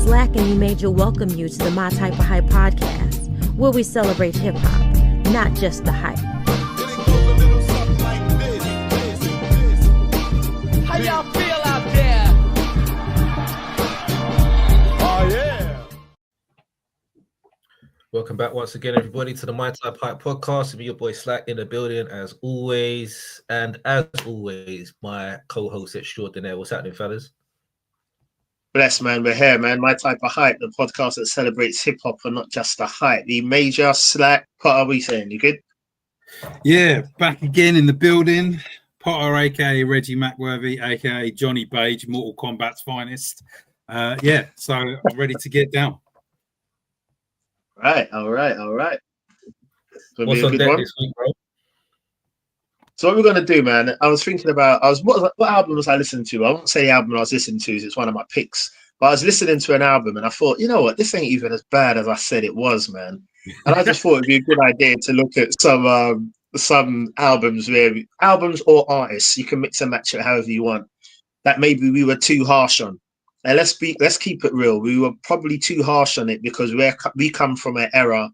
Slack and E-Major welcome you to the My Type of Hype podcast, where we celebrate hip-hop, not just the hype. How y'all feel out there? Oh, yeah. Welcome back once again, everybody, to the My Type Hype podcast. With your boy Slack in the building, as always. And as always, my co-host extraordinaire. What's happening, fellas? Bless, man. We're here, man. My Type of Hype, the podcast that celebrates hip-hop and not just the hype. The major Slack. What are we saying? You good? Yeah, back again in the building. Potter, aka Reggie McWorthy, aka Johnny Page, Mortal Kombat's finest. So I'm ready to get down. All right. What's on deck this week, bro? So what we're gonna do, man? I was thinking about what album was I listening to? I won't say the album I was listening to, it's one of my picks. But I was listening to an album and I thought, you know what, this ain't even as bad as I said it was, man. And I just thought it'd be a good idea to look at some albums or artists. You can mix and match it however you want. That maybe we were too harsh on. And let's keep it real. We were probably too harsh on it because we come from an era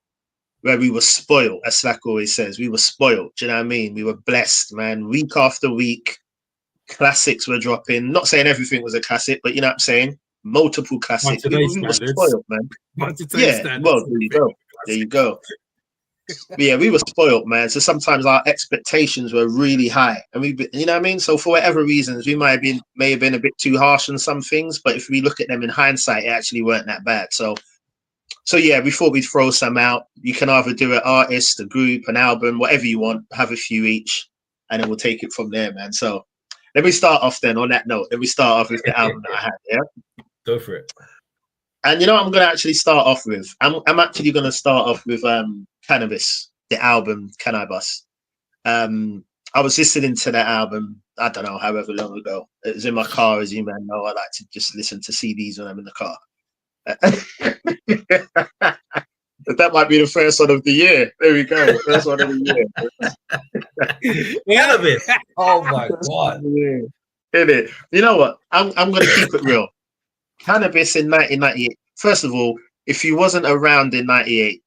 where we were spoiled, as Slack always says. We were spoiled. Do you know what I mean? We were blessed, man. Week after week, classics were dropping. Not saying everything was a classic, but you know what I'm saying? Multiple classics. We were spoiled, man. Yeah, well, there you go. But yeah, we were spoiled, man. So sometimes our expectations were really high, and you know what I mean. So for whatever reasons, we may have been a bit too harsh on some things, but if we look at them in hindsight, it actually weren't that bad. So yeah, we thought we'd throw some out. You can either do an artist, a group, an album, whatever you want. Have a few each, and then we'll take it from there, man. So let me start off then. On that note, let me start off with the album that I had. Yeah, go for it. And you know what I'm going to actually start off with? I'm actually going to start off with Cannabis, the album Cannabis. I was listening to that album, I don't know, however long ago. It was in my car, as you may know. I like to just listen to CDs when I'm in the car. That might be the first one of the year. There we go. First one of the year. Cannabis. Oh my God. In it. You know what? I'm going to keep it real. Cannabis in 1998. First of all, if you wasn't around in 98,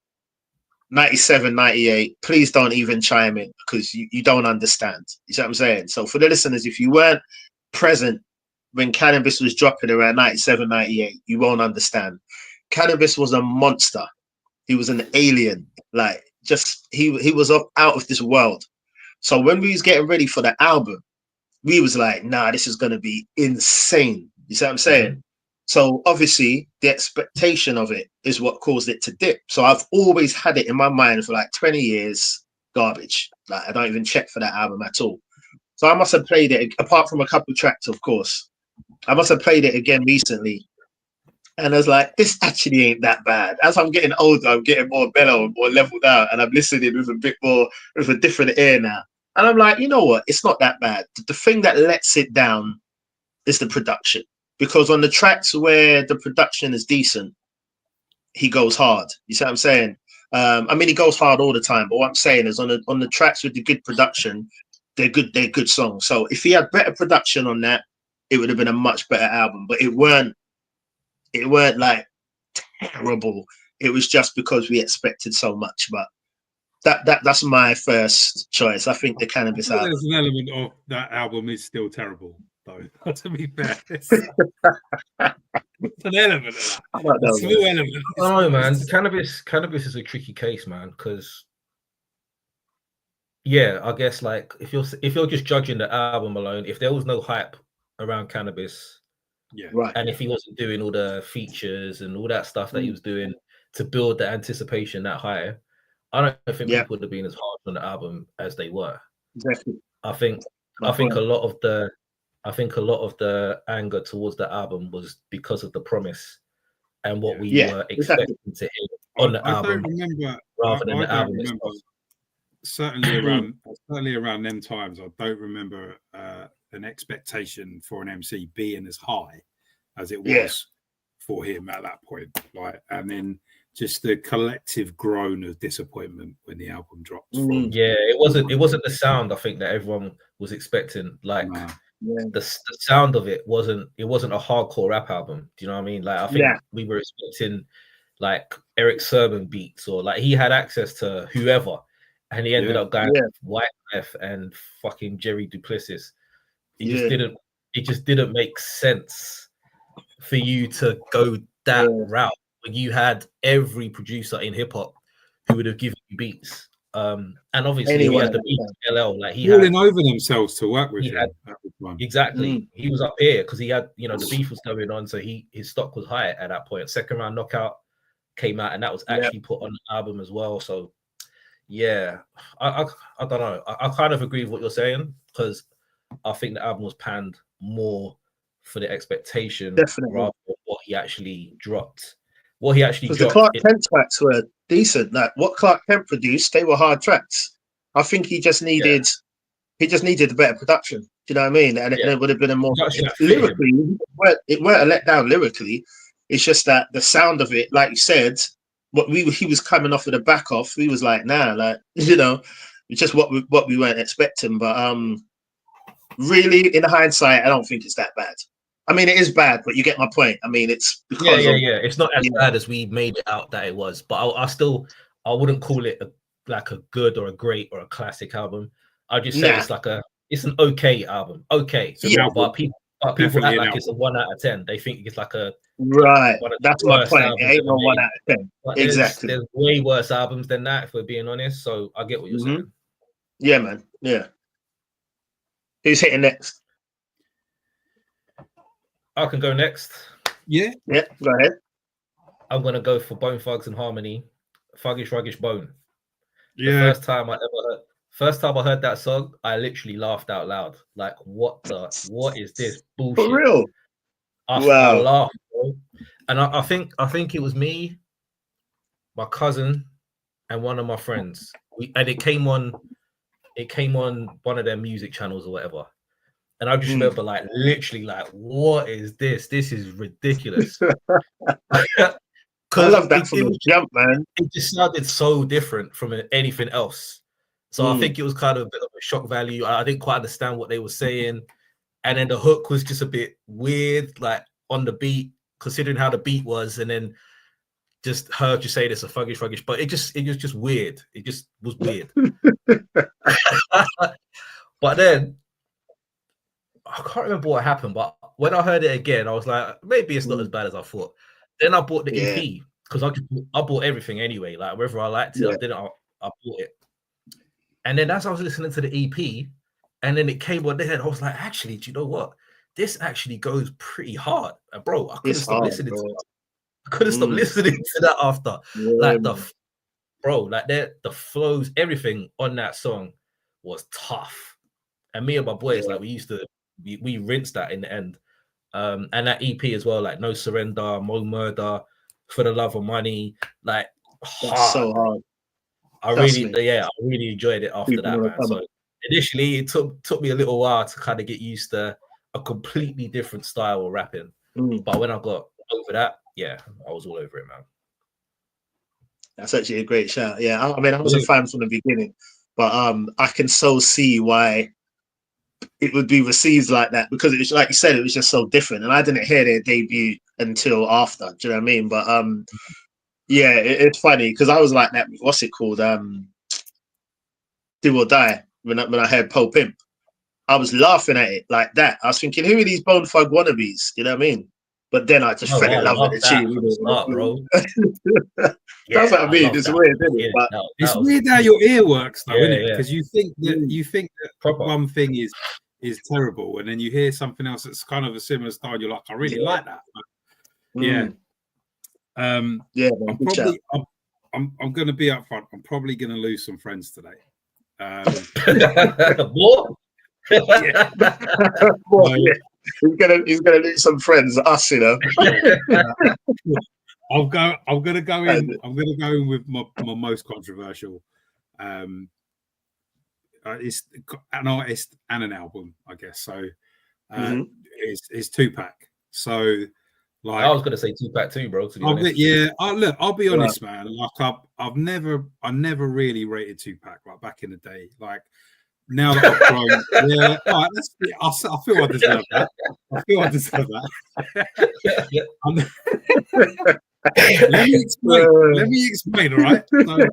97, 98, please don't even chime in because you don't understand. You see what I'm saying? So for the listeners, if you weren't present when Cannabis was dropping around 97, 98, you won't understand. Cannabis was a monster. He was an alien. Like, just, he was out of this world. So when we was getting ready for the album, we was like, nah, this is going to be insane. You see what I'm saying? Mm-hmm. So obviously the expectation of it is what caused it to dip. So I've always had it in my mind for like 20 years, garbage. Like I don't even check for that album at all. So I must have played it, apart from a couple of tracks, of course. I must have played it again recently. And I was like, this actually ain't that bad. As I'm getting older, I'm getting more mellow, more leveled out. And I'm listening with a different ear now. And I'm like, you know what? It's not that bad. The thing that lets it down is the production. Because on the tracks where the production is decent, he goes hard. You see what I'm saying? I mean, he goes hard all the time. But what I'm saying is on the tracks with the good production, they're good songs. So if he had better production on that, it would have been a much better album. But it weren't like terrible. It was just because we expected so much. But that's my first choice. I think the Cannabis album. There's an element of that album is still terrible, though. To be fair, it's an element of that. A small element. Oh man, cannabis is a tricky case, man. Because yeah, I guess like if you're just judging the album alone, if there was no hype around Cannabis, yeah, right, and if he wasn't doing all the features and all that stuff that he was doing to build the anticipation that high, I don't think people would have been as hard on the album as they were. Exactly. I think a lot of the anger towards the album was because of the promise and what we were expecting to hear on the album. I don't remember, rather than the album itself. Certainly around them times, I don't remember an expectation for an MC being as high as it was for him at that point. Like, and then just the collective groan of disappointment when the album dropped. Yeah, it wasn't the sound I think that everyone was expecting. Like the sound of it wasn't a hardcore rap album. Do you know what I mean? Like I think we were expecting like Eric Sermon beats, or like he had access to whoever, and he ended up going White F and fucking Jerry Duplessis. It just didn't make sense for you to go that route when you had every producer in hip hop who would have given you beats. And obviously he had the beat LL, like he falling over themselves to work with him. Exactly. He was up here because he had, you know, the beef was going on, so his stock was high at that point. Second Round Knockout came out, and that was actually put on the album as well. So yeah, I don't know. I kind of agree with what you're saying, because I think the album was panned more for the expectation rather than what he actually dropped. What he actually dropped. The Clark Kent tracks were decent. Like what Clark Kent produced, they were hard tracks. I think he just needed a better production. Do you know what I mean? And it would have been a more lyrically. It weren't a letdown lyrically. It's just that the sound of it, like you said, he was coming off of the back off. We was like, nah, like, you know, it's just what we weren't expecting. But really, in hindsight, I don't think it's that bad. I mean, it is bad, but you get my point. I mean, it's because it's not as bad as we made it out that it was. But I wouldn't call it like a good or a great or a classic album. I just say it's an okay album. Okay, but people act like it's a 1 out of 10. They think it's like a That's my point. It ain't no 1 out of 10. But exactly. There's way worse albums than that, if we're being honest. So I get what you're saying. Yeah, man. Yeah. Who's hitting next? I can go next. Yeah, go ahead. I'm gonna go for Bone Thugs and Harmony, Thuggish Ruggish Bone. Yeah. The first time I heard that song, I literally laughed out loud. Like, what is this bullshit? For real? I laughed, bro. And I think it was me, my cousin, and one of my friends. It came on one of their music channels or whatever. And I just remember, like, literally, like, what is this? This is ridiculous. I love that from the jump, man. It just sounded so different from anything else. So I think it was kind of a bit of a shock value. I didn't quite understand what they were saying. And then the hook was just a bit weird, like, on the beat, considering how the beat was. And then just heard you say this a Thuggish Ruggish, but it was just weird. It just was weird. But then, I can't remember what happened, but when I heard it again, I was like, maybe it's not as bad as I thought. Then I bought the EP, because I bought everything anyway. Like, whether I liked it or didn't, I bought it. And then as I was listening to the EP, and then it came on there, and I was like, actually, do you know what? This actually goes pretty hard. And bro, I couldn't stop listening to it. I couldn't stop listening to that after. Like, the flows, everything on that song was tough. And me and my boys, like, we rinsed that in the end. And that EP as well, like No Surrender, Mo Murder, For the Love of Money, like, that's so hard. I really enjoyed it after that, man. So initially it took me a little while to kind of get used to a completely different style of rapping. But when I got over that, I was all over it, man. That's actually a great shout. Yeah, I mean, I was a fan from the beginning, but I can so see why it would be received like that, because it was, like you said, it was just so different, and I didn't hear their debut until after. Do you know what I mean? But it's funny because I was like that. What's it called? Do or Die. When I heard Poe Pimp, I was laughing at it like that. I was thinking, who are these Bone Thug wannabes? You know what I mean? But then I just fell in love with the tune, bro. That's what I mean. It's weird, isn't it? But it's weird how your ear works, though, isn't it? Because you think that one thing is terrible, and then you hear something else that's kind of a similar style. You're like, I really like that. But, I'm going to be upfront. I'm probably going to lose some friends today. What? He's gonna lose some friends. Us, you know. I'm gonna go in with my most controversial. It's an artist and an album, I guess. So it's Tupac. So, like, I was gonna say Tupac too, bro. To be honest. I'll be honest, man. Like, I never really rated Tupac, like, back in the day. Like, now that I've grown, yeah, all right, I feel I deserve that. I feel I deserve that. Let me explain. All right. So,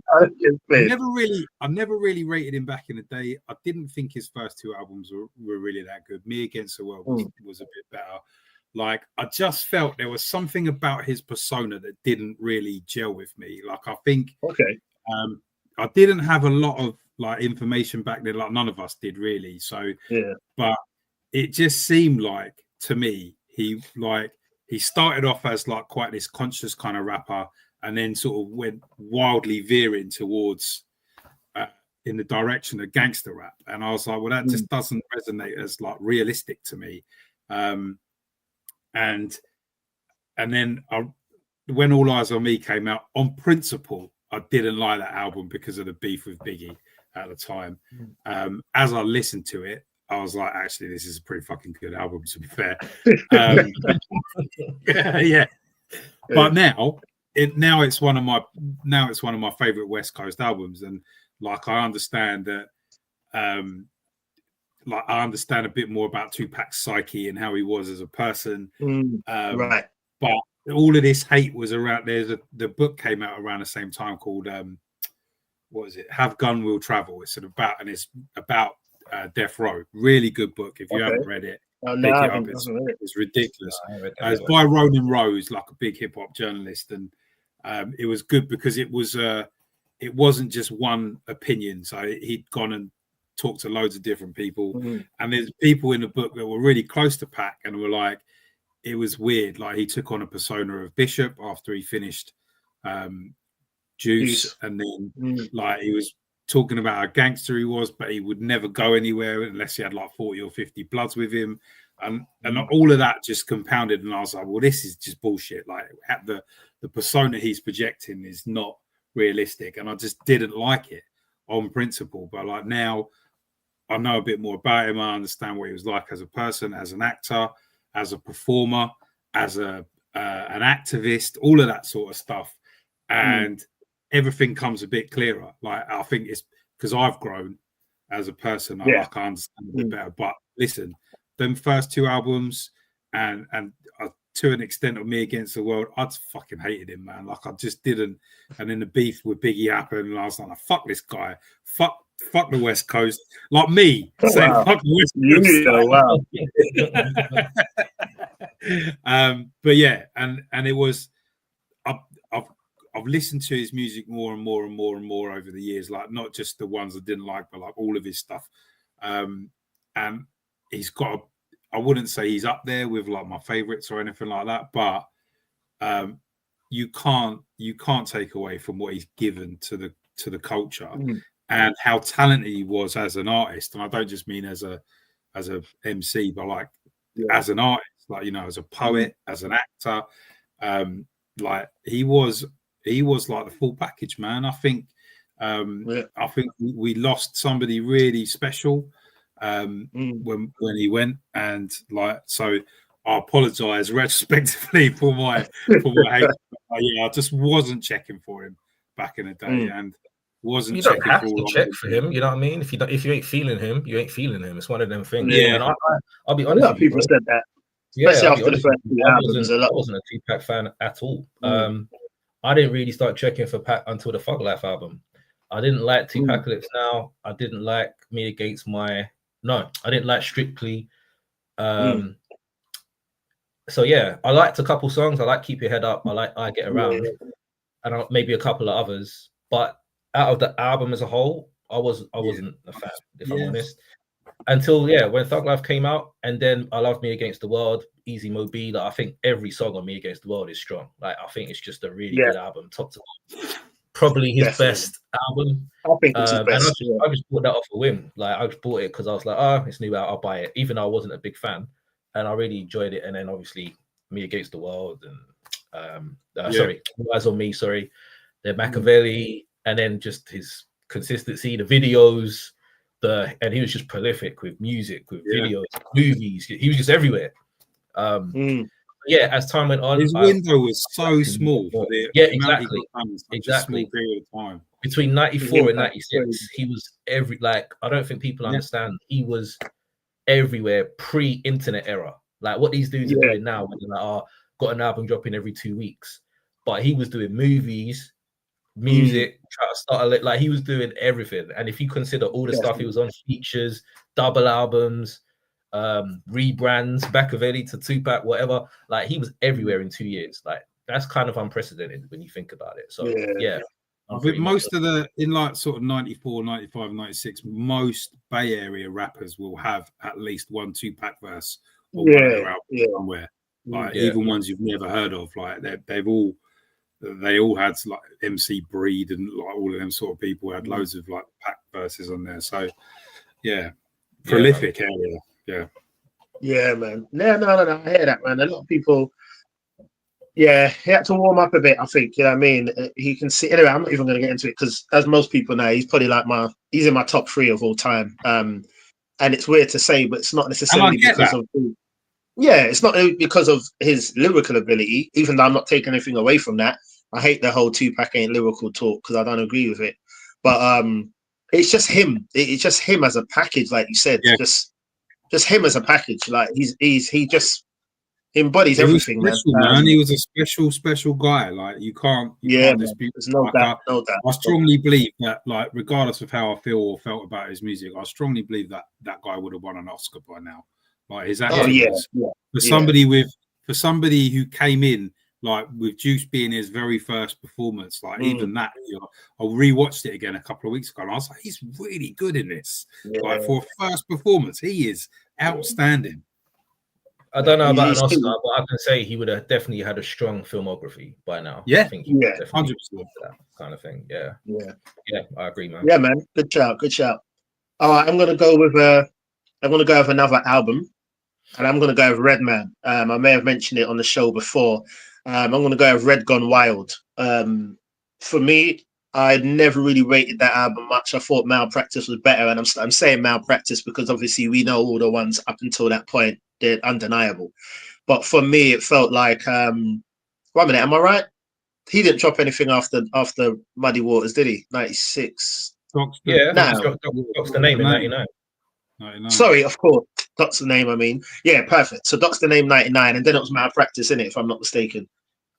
I never really rated him back in the day. I didn't think his first two albums were really that good. Me Against the World was a bit better. Like, I just felt there was something about his persona that didn't really gel with me. Like, I think I didn't have a lot of like information back then, like none of us did really. So but it just seemed like to me he started off as like quite this conscious kind of rapper, and then sort of went wildly veering towards in the direction of gangster rap. And I was like, well, that just doesn't resonate as like realistic to me. And then when All Eyes on Me came out, on principle, I didn't like that album because of the beef with Biggie at the time. As I listened to it, I was like, actually, this is a pretty fucking good album, to be fair. Yeah. But now it's one of my favorite West Coast albums, and like I understand that. Like I understand a bit more about Tupac's psyche and how he was as a person. Right. But all of this hate was around. The book came out around the same time called what is it? Have Gun Will Travel. It's about Death Row. Really good book. If you haven't read it, pick it up. It's ridiculous. It's by Ronan Rose, like a big hip hop journalist, and it was good because it wasn't just one opinion. So he'd gone and talked to loads of different people, and there's people in the book that were really close to Pac and were like, it was weird. Like he took on a persona of Bishop after he finished Juice, and then like he was talking about how gangster he was, but he would never go anywhere unless he had like 40 or 50 Bloods with him, and all of that just compounded. And I was like, well, this is just bullshit. Like the persona he's projecting is not realistic, and I just didn't like it on principle. But like now I know a bit more about him. I understand what he was like as a person, as an actor, as a performer, as an activist, all of that sort of stuff. And everything comes a bit clearer. Like I think it's because I've grown as a person. I understand a bit better. But listen, them first two albums and to an extent of Me Against the World, I just fucking hated him, man. Like I just didn't. And then the beef with Biggie happened, and I was like, fuck this guy. Fuck the West Coast. Like me saying fuck the West Coast. But yeah, and it was I've listened to his music more and more and more and more over the years, like not just the ones I didn't like, but like all of his stuff. And he's got I wouldn't say he's up there with like my favorites or anything like that, but you can't take away from what he's given to the culture and how talented he was as an artist. And I don't just mean as a MC, but like as an artist, like, you know, as a poet, as an actor, like he was like the full package, man. I think we lost somebody really special when he went, and like, so I apologize retrospectively for my hate. I just wasn't checking for him back in the day, and wasn't. You don't have to check for him. You know what I mean? If you ain't feeling him, you ain't feeling him. It's one of them things. Yeah, and I'll be honest. A lot of people said that. Especially after the first two albums. I wasn't a Tupac fan at all. I didn't really start checking for Pac until the Thug Life album. I didn't like Tupacalypse Now. I didn't like Me Against I didn't like Strictly. So yeah, I liked a couple songs. I like Keep Your Head Up. I like I Get Around, and maybe a couple of others. But out of the album as a whole, I wasn't a fan, if I'm honest. Until when Thug Life came out, and then I love Me Against the World, Easy Mo B. Like I think every song on Me Against the World is strong. Like I think it's just a really good album, top to bottom. Probably his best album. I think it's his best. And I just bought that off a whim. Like I just bought it because I was like, it's new out, I'll buy it, even though I wasn't a big fan. And I really enjoyed it. And then obviously Me Against the World and Eyes on Me, the Machiavelli, and then just his consistency, the videos. And he was just prolific with music, with videos, movies. He was just everywhere. As time went on, his window was so small. For the exactly. Small period of time. between 94 and 96, crazy. he was I don't think people understand. He was everywhere pre-internet era. Like what these dudes are doing now, when they're like, got an album dropping every 2 weeks. But he was doing movies, music, try to start like he was doing everything. And if you consider all the stuff he was on, features, double albums, rebrands, Machiavelli to Tupac, whatever, like he was everywhere in 2 years. Like that's kind of unprecedented when you think about it. So yeah. With most of in like sort of 94, 95, 96, most Bay Area rappers will have at least one Tupac verse or one of their albums somewhere. Like even ones you've never heard of. Like they all had like MC Breed and like all of them sort of people had loads of like Pac verses on there. So yeah, prolific area. Yeah. Yeah, man. No. I hear that, man. A lot of people. Yeah, he had to warm up a bit, I think. You know what I mean? He can see. Anyway, I'm not even going to get into it because, as most people know, he's probably like he's in my top 3 of all time. And it's weird to say, but it's not necessarily because of. Yeah, it's not because of his lyrical ability, even though I'm not taking anything away from that. I hate the whole Tupac ain't lyrical talk because I don't agree with it. But it's just him. It's just him as a package, like you said. Yeah. Just him as a package. Like he just embodies everything, man. He was a special guy. Like you can't dispute. There's no doubt. I strongly believe that, like, regardless of how I feel or felt about his music, I strongly believe that guy would have won an Oscar by now. Like his acting for somebody who came in like with Juice being his very first performance, like even that, I rewatched it again a couple of weeks ago and I was like, he's really good in this. Like for a first performance, he is outstanding. I don't know about an Oscar, but I can say he would have definitely had a strong filmography by now. Yeah, I think he 100% that kind of thing. Yeah, I agree, man. Yeah, man. Good shout. All right, I'm gonna go with another album, and I'm gonna go with Redman. I may have mentioned it on the show before. I'm gonna go with Red Gone Wild. For me, I never really rated that album much. I thought Malpractice was better, and I'm saying Malpractice because obviously we know all the ones up until that point. They're undeniable. But for me, it felt like 1 minute, am I right? He didn't drop anything after Muddy Waters, did he? 96. Yeah, Doc's the Name in 99. Sorry, of course. Doc's the Name, I mean. Yeah, perfect. So Doc's the Name 99, and then it was Malpractice, in it, if I'm not mistaken.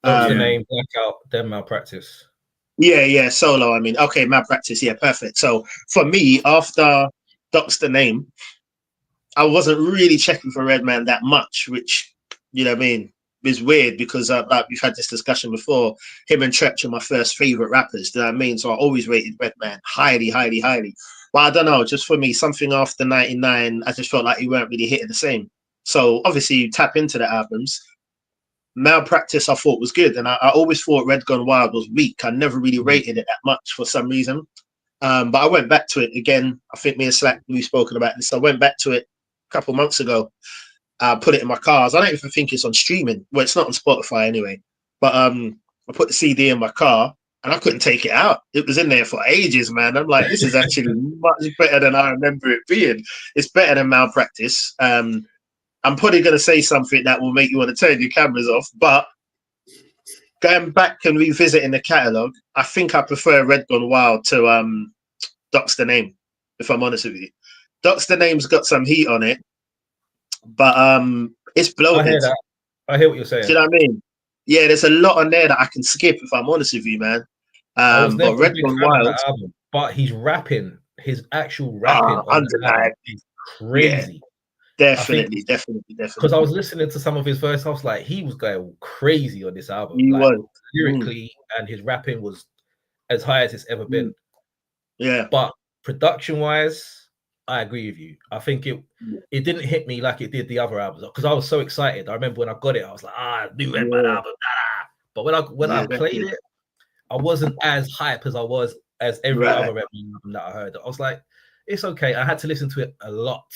Doc's the Name, Blackout, then Malpractice. Yeah, Solo, I mean. Okay, Malpractice, yeah, perfect. So for me, after Doc's the Name, I wasn't really checking for Redman that much, which, you know what I mean, is weird because we've had this discussion before. Him and Tretch are my first favorite rappers, do you know what I mean? So I always rated Redman highly. But I don't know, just for me, something after 99, I just felt like he weren't really hitting the same. So obviously you tap into the albums. Malpractice I thought was good, and I always thought Red Gone Wild was weak. I never really rated it that much for some reason. But I went back to it again. I think me and Slack, we've spoken about this. I went back to it couple months ago. Put it in my cars. I don't even think it's on streaming. Well, it's not on Spotify anyway. But I put the CD in my car and I couldn't take it out. It was in there for ages, man. I'm like, this is actually much better than I remember it being. It's better than Malpractice. I'm probably going to say something that will make you want to turn your cameras off, but going back and revisiting the catalogue, I think I prefer Red Gone Wild to Doc's the Name, if I'm honest with you. Doc's the Name's got some heat on it, but it's bloated. I hear that. I hear what you're saying. Do you know what I mean? Yeah, there's a lot on there that I can skip if I'm honest with you, man. But Red Gone Wild, but he's rapping, his actual rapping on the album is crazy. Yeah, definitely. Because I was listening to some of his verse, I was like, he was going crazy on this album. He was lyrically, and his rapping was as high as it's ever been. Yeah, but production-wise, I agree with you. I think it didn't hit me like it did the other albums because I was so excited. I remember when I got it, I was like, new Redman album. But when I played it, I wasn't as hype as I was as every other Redman album that I heard. I was like, it's okay. I had to listen to it a lot.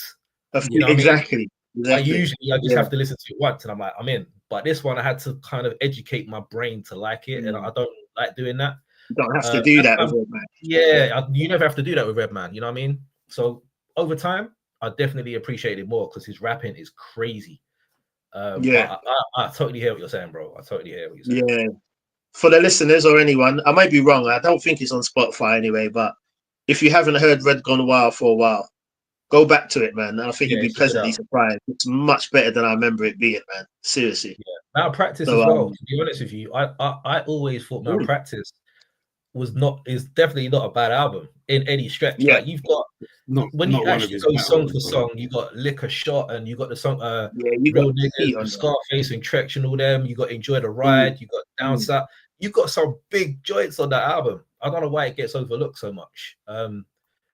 You know exactly. I just have to listen to it once and I'm like, I'm in. But this one, I had to kind of educate my brain to like it, and I don't like doing that. You don't have to do that with Redman. Yeah, you never have to do that with Redman. You know what I mean? So over time, I definitely appreciate it more because his rapping is crazy. I totally hear what you're saying, bro. I totally hear what you're saying. Yeah. for the listeners or anyone, I might be wrong. I don't think it's on Spotify anyway. But if you haven't heard Red Gone Wild for a while, go back to it, man. And I think you'd be pleasantly surprised. It's much better than I remember it being, man. Seriously. Yeah. Malpractice as well. To be honest with you, I always thought Malpractice is definitely not a bad album in any stretch. Yeah. Like you've got when you actually go song for song, you got Liquor Shot and you got the song you Real got Niggas, Scarface and Trex and all them, you got Enjoy the Ride, you got Down South, you got some big joints on that album. I don't know why it gets overlooked so much.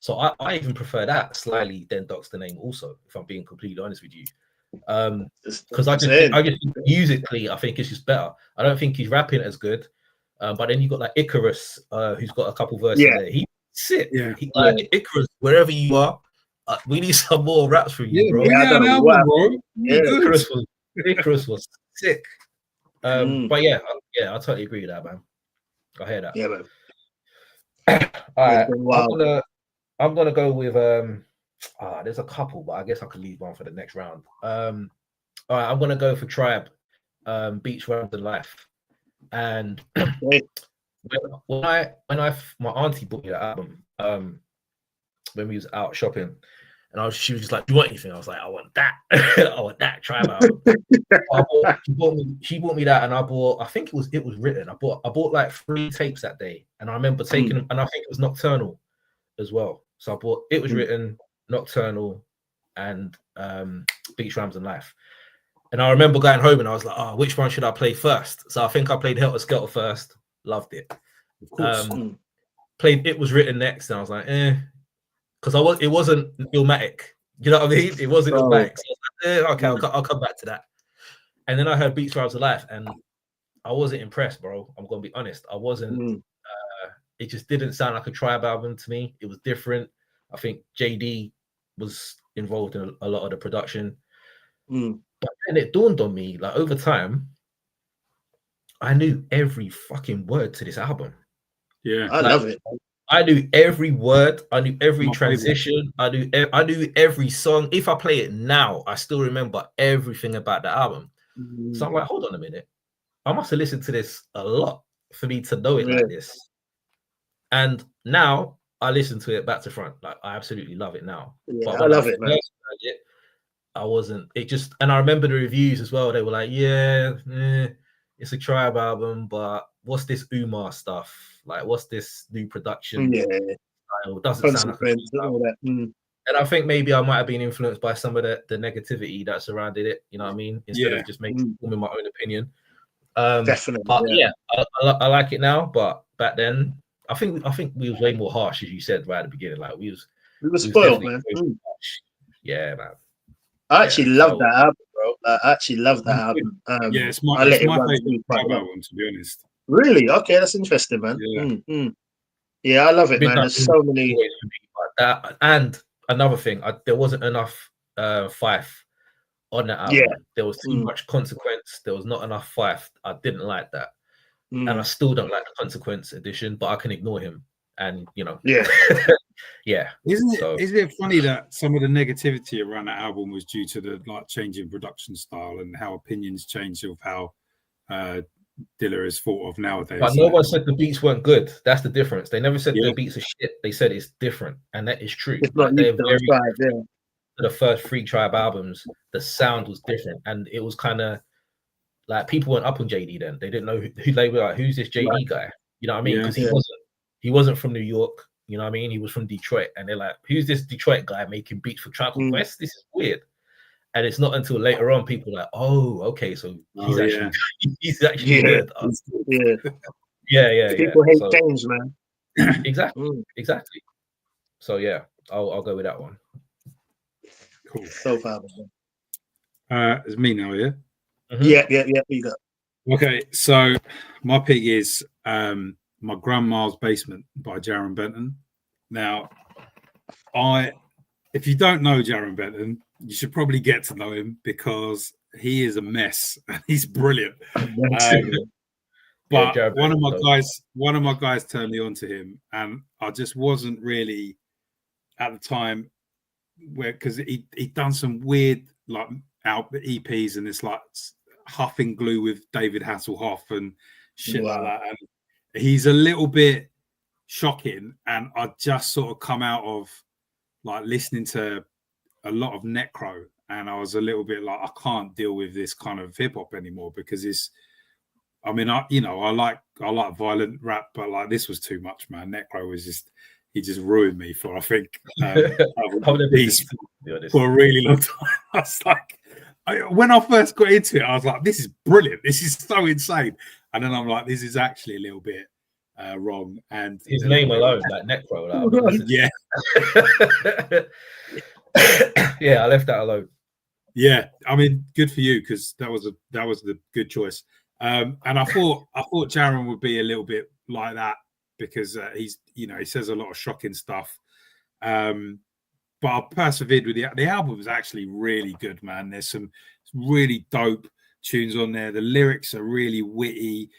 So I even prefer that slightly than Doc's the Name also, if I'm being completely honest with you. Because I just think musically, I think it's just better. I don't think he's rapping as good. But then you got like Icarus, who's got a couple verses there. He's sick. Yeah. Icarus, wherever you are, we need some more raps from you, bro. Bro. Icarus was sick. But yeah, I totally agree with that, man. I hear that. Yeah, man. All right, I'm gonna go with there's a couple, but I guess I could leave one for the next round. All right, I'm gonna go for Tribe, Beach Rhymes and Life. And when my auntie bought me that album when we was out shopping, and she was just like, "Do you want anything?" I was like, "I want that. I want that Tribe album." She bought me that, and I think it was written. I bought like 3 tapes that day, and I remember taking them, and I think it was Nocturnal as well. So I bought It Was Written, Nocturnal, and Beach Rhymes and Life. And I remember going home and I was like, "Oh, which one should I play first?" So I think I played Helter Skelter first. Loved it. Of course. Played It Was Written next, and I was like, because it wasn't Illmatic. You know what I mean? It wasn't Illmatic. So I was like, okay, I'll come back to that. And then I heard Beats Rhymes of Life, and I wasn't impressed, bro. I'm gonna be honest. I wasn't. It just didn't sound like a Tribe album to me. It was different. I think JD was involved in a lot of the production. But then it dawned on me, like over time, I knew every fucking word to this album. Yeah, I love it. I knew every word. I knew every transition. I knew every song. If I play it now, I still remember everything about the album. So I'm like, hold on a minute. I must have listened to this a lot for me to know it like this. And now I listen to it back to front. Like I absolutely love it now. Yeah, but I love it, man. I wasn't. It just, and I remember the reviews as well. They were like, it's a Tribe album, but what's this Umar stuff? Like, what's this new production style? Doesn't sound like all that. And I think maybe I might have been influenced by some of the negativity that surrounded it. You know what I mean? Instead of just forming my own opinion. Definitely. But I like it now. But back then, I think we was way more harsh, as you said right at the beginning. Like we were spoiled, man. Yeah, man. I actually love that album, bro. I actually love that album. It's my favorite album, to be honest. Really? Okay, that's interesting, man. Yeah, I love it, man. There's so many. And another thing, there wasn't enough Fife on that album. There was too much Consequence. There was not enough Fife. I didn't like that, and I still don't like the Consequence edition. But I can ignore him, and Isn't it funny that some of the negativity around that album was due to the change in production style and how opinions changed of how Dilla is thought of nowadays? But no one said the beats weren't good. That's the difference. They never said the beats are shit. They said it's different, and that is true. It's not the first 3 Tribe albums, the sound was different, and it was kind of like people weren't up on JD then. They didn't know who they were. Like, who's this JD guy? You know what I mean? Because he wasn't from New York. You know what I mean? He was from Detroit, and they're like, "Who's this Detroit guy making beats for Tribe Called Quest? This is weird." And it's not until later on people are like, "Oh, okay, so he's actually good." People hate change, man. Exactly. So I'll go with that one. Cool. So far, it's me now, yeah. Yeah. You got. Okay, so my pick is My Grandma's Basement by Jaron Benton. Now, if you don't know Jaron Benton, you should probably get to know him because he is a mess and he's brilliant. But one of my guys turned me on to him, and I just wasn't really at the time because he'd done some weird out EPs, and it's like Huffing Glue with David Hasselhoff, and shit like that. And he's a little bit shocking. And I just sort of come out of like listening to a lot of Necro, and I was a little bit like, I can't deal with this kind of hip hop anymore, because it's, I mean, I like violent rap, but like this was too much, man. Necro was just, he just ruined me for, I think, peace for a really long time. I was like, when I first got into it, I was like, this is brilliant. This is so insane. And then I'm like, this is actually a little bit wrong. And his name alone, like Necro, yeah. Yeah, I left that alone. Yeah, I mean, good for you, because that was the good choice. And I thought Jaron would be a little bit like that, because he's, he says a lot of shocking stuff. But I persevered with the album. Was actually really good, man. There's some really dope tunes on there. The lyrics are really witty.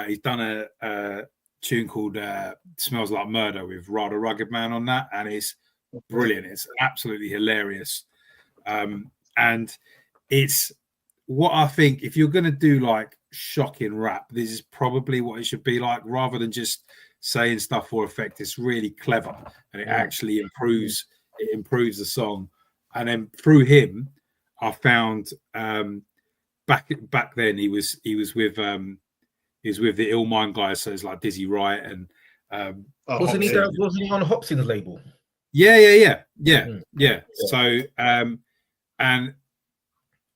He's done a tune called "Smells Like Murder" with Rada Rugged Man on that, and it's brilliant. It's absolutely hilarious. And it's what I think, if you're going to do like shocking rap, this is probably what it should be like, rather than just saying stuff for effect. It's really clever, and it actually improves the song. And then through him, I found back then he was with the Ill Mind guys, so it's like Dizzy Wright and wasn't he on Hopsin's label? Yeah. So and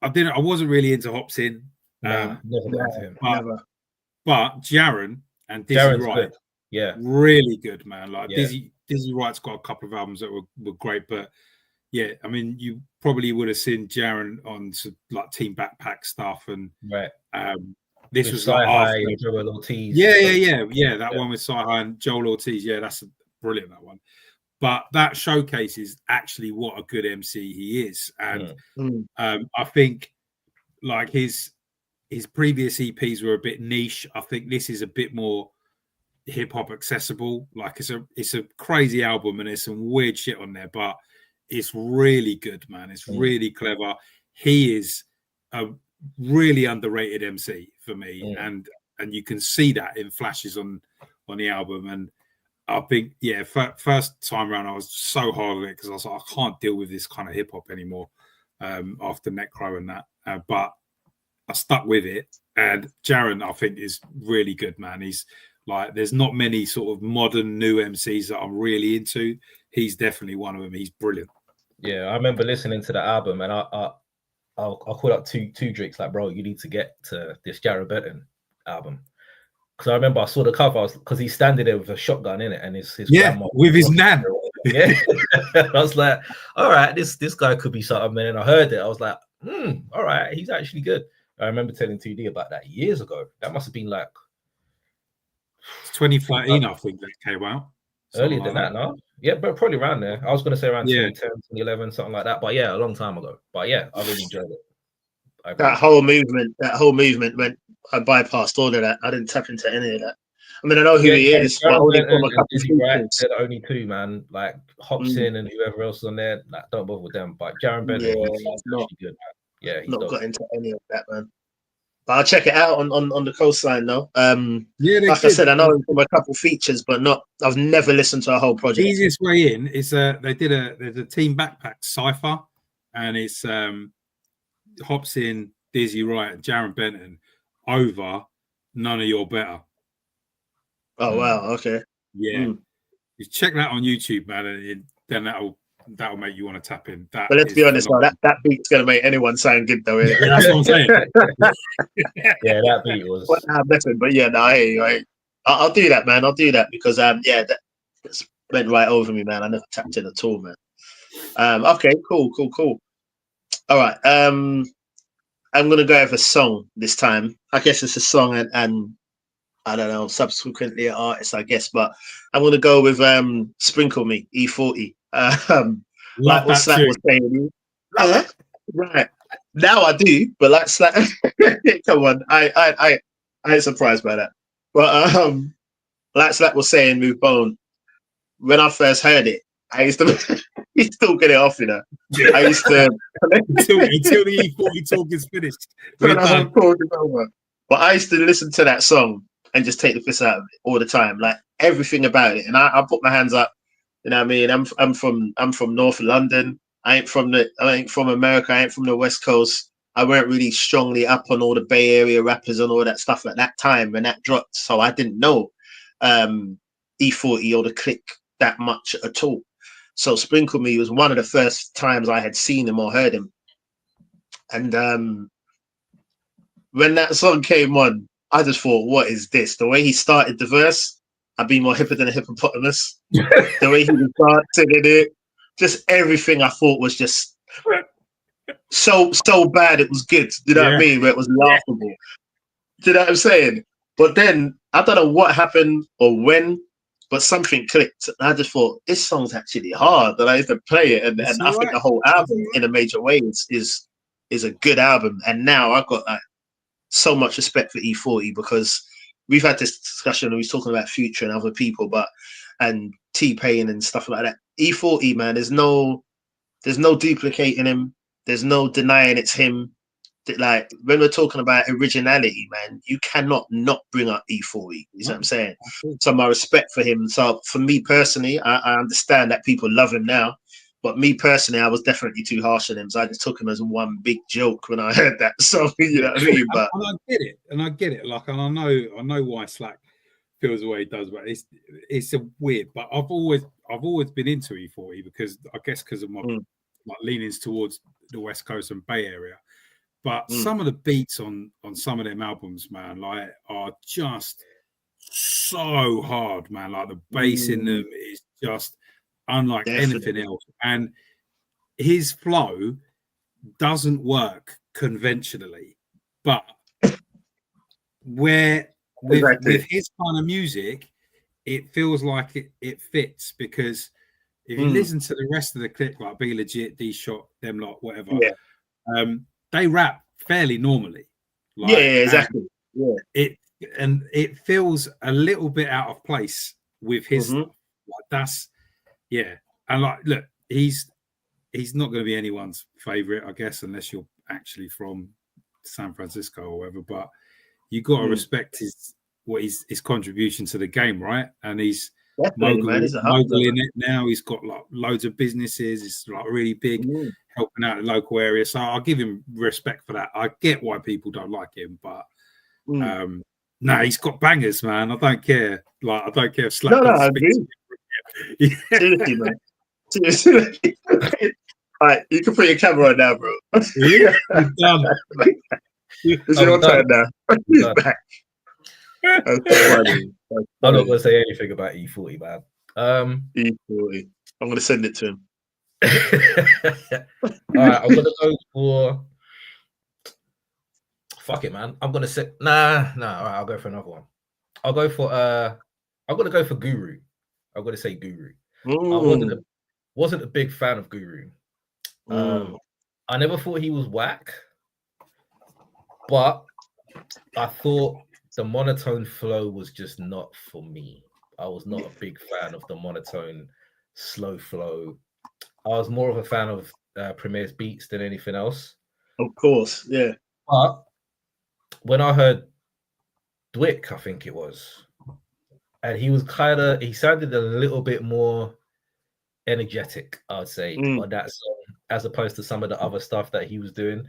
I wasn't really into Hopsin. Never got into him. But Jaron and Dizzy Wright, really good, man. Like Dizzy Wright's got a couple of albums that were great, but yeah, I mean, you probably would have seen Jaron on some, like Team Backpack stuff, and this with was like after Joel Ortiz. Yeah. That one with Sci-Hi and Joel Ortiz. Yeah, that's brilliant, that one. But that showcases actually what a good MC he is, and I think like his previous EPs were a bit niche. I think this is a bit more hip hop accessible. Like it's a crazy album, and there's some weird shit on there, but it's really good, man. It's really clever. He is a really underrated MC for me, and you can see that in flashes on the album. And I think, first time around, I was so hard on it, because I was like, I can't deal with this kind of hip hop anymore after Necro and that. But I stuck with it. And Jaron, I think, is really good, man. He's like, there's not many sort of modern new MCs that I'm really into. He's definitely one of them. He's brilliant. Yeah, I remember listening to the album, and I called up two drinks, like, bro, you need to get to this Jaron Benton album. Because I remember I saw the cover, because he's standing there with a shotgun in it, and his grandma with his nan. Yeah, I was like, all right, this guy could be something. And then I heard it, I was like, all right, he's actually good. I remember telling 2D about that years ago. That must have been like 2013, I think, that came out. Earlier than that, no? Yeah, but probably around there. I was going to say around 2010, 2011, something like that. But yeah, a long time ago. But yeah, I really enjoyed it. That whole movement went. I bypassed all of that. I didn't tap into any of that. I mean, I know who he is. But only from a couple Dizzy Wright, they're the only two, man. Like Hopsin and whoever else is on there. Like, don't bother with them. But Jaron Benton, he's actually good, man. Yeah, he's not got into any of that, man. But I'll check it out on the coastline though. Like I said, I know him from a couple features, but I've never listened to a whole project. The easiest way in is there's a Team Backpack cipher, and it's Hopsin, Dizzy Wright, and Jaron Benton over None of Your Better. Oh wow, okay. Yeah. You check that on YouTube, man, and then that'll make you want to tap in. But let's be honest, that beat's gonna make anyone sound good though. Yeah, that's what I'm saying. Yeah, that beat was. But yeah, no, I'll do that, man. I'll do that because that's went right over me, man. I never tapped in at all, man. Okay, cool. All right. I'm gonna go with a song this time. I guess it's a song and I don't know, subsequently an artist, I guess, but I'm gonna go with Sprinkle Me, E40. Like what Slap was saying. Right. Now I do, but like Slap come on, I ain't surprised by that. But like Slap was saying with Bone, when I first heard it, I used to he's still get it off, you know. I used to until the E40 talk is finished. But I used to listen to that song and just take the piss out of it all the time, like everything about it. And I put my hands up. You know what I mean? I'm from North London. I ain't from America. I ain't from the West Coast. I weren't really strongly up on all the Bay Area rappers and all that stuff at that time when that dropped. So I didn't know E40 or the Click that much at all. So Sprinkle Me was one of the first times I had seen him or heard him. And when that song came on, I just thought, what is this? The way he started the verse, I'd be more hipper than a hippopotamus. The way he was singing it, just everything I thought was just so bad it was good. You know what I mean? Where it was laughable. Do you know what I'm saying? But then I don't know what happened or when, but something clicked. And I just thought, this song's actually hard. And I used to play it. And I think the whole album in a major way is a good album. And now I've got like so much respect for E40 because we've had this discussion and we was talking about Future and other people, and T-Pain and stuff like that. E40, man, there's no duplicating him. There's no denying it's him. Like when we're talking about originality, man, you cannot not bring up E40. You know what I'm saying? So my respect for him. So for me personally, I understand that people love him now, but me personally, I was definitely too harsh on him. So I just took him as one big joke when I heard that song. You know what I mean? But and I get it. Like, and I know why Slack feels the way he does, but it's a weird. But I've always been into E40 because I guess because of my leanings towards the West Coast and Bay Area. But some of the beats on some of them albums, man, like are just so hard, man. Like the bass in them is just unlike anything else. And his flow doesn't work conventionally, but with his kind of music, it feels like it fits because if you listen to the rest of the clip, like Be Legit, D Shot, them lot, whatever, they rap fairly normally. Like, exactly. It feels a little bit out of place with his stuff. Like that's and like look, he's not going to be anyone's favorite, I guess, unless you're actually from San Francisco or whatever. But you got to respect his contribution to the game, right? And he's moguling it now. He's got like loads of businesses. It's like really big, helping out the local area. So I'll give him respect for that. I get why people don't like him, but he's got bangers, man. I don't care. Like I don't care if Slack. I agree. Seriously, man. Seriously. All right, you can put your camera on now, bro. Yeah, done. It's your turn now. He's back. I'm not going to say anything about E40, man. E40. I'm going to send it to him. All right, I'm going to go for. Fuck it, man. I'm going to say. Nah. All right, I'll go for another one. I'll go for. I'm going to go for Guru. I'm going to say Guru. I wasn't a big fan of Guru. I never thought he was whack, but I thought the monotone flow was just not for me. I was not a big fan of the monotone, slow flow. I was more of a fan of Premier's beats than anything else. Of course, yeah. But when I heard Dwick, I think it was, and he sounded a little bit more energetic, I'd say, on that song, as opposed to some of the other stuff that he was doing.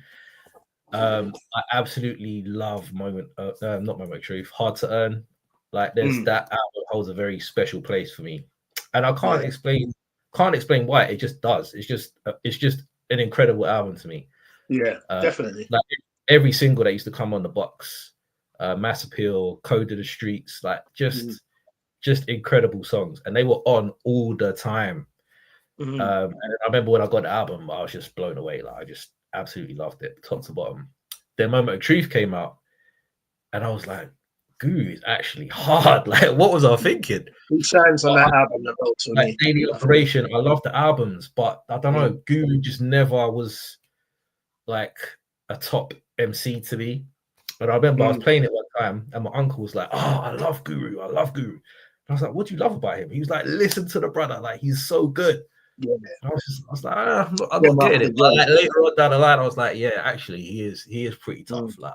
I absolutely love not Moment of Truth, Hard to Earn. Like there's that album holds a very special place for me, and I can't explain why. It just does. It's just an incredible album to me. Yeah, definitely. Like every single that used to come on the box, Mass Appeal, Code of the Streets, like just incredible songs, and they were on all the time. And I remember when I got the album, I was just blown away. Like I just absolutely loved it, top to bottom. Then Moment of Truth came out, and I was like, Guru is actually hard. Like, what was I thinking? He shines on that album the most for me. Daily Operation, I love the albums, but I don't know, Guru just never was like a top MC to me. But I remember I was playing it one time, and my uncle was like, "Oh, I love Guru. I love Guru." And I was like, "What do you love about him?" He was like, "Listen to the brother. Like, he's so good." Yeah. I was like, I'm not getting it. But like, later on down the line, I was like, yeah, actually, he is pretty tough. Like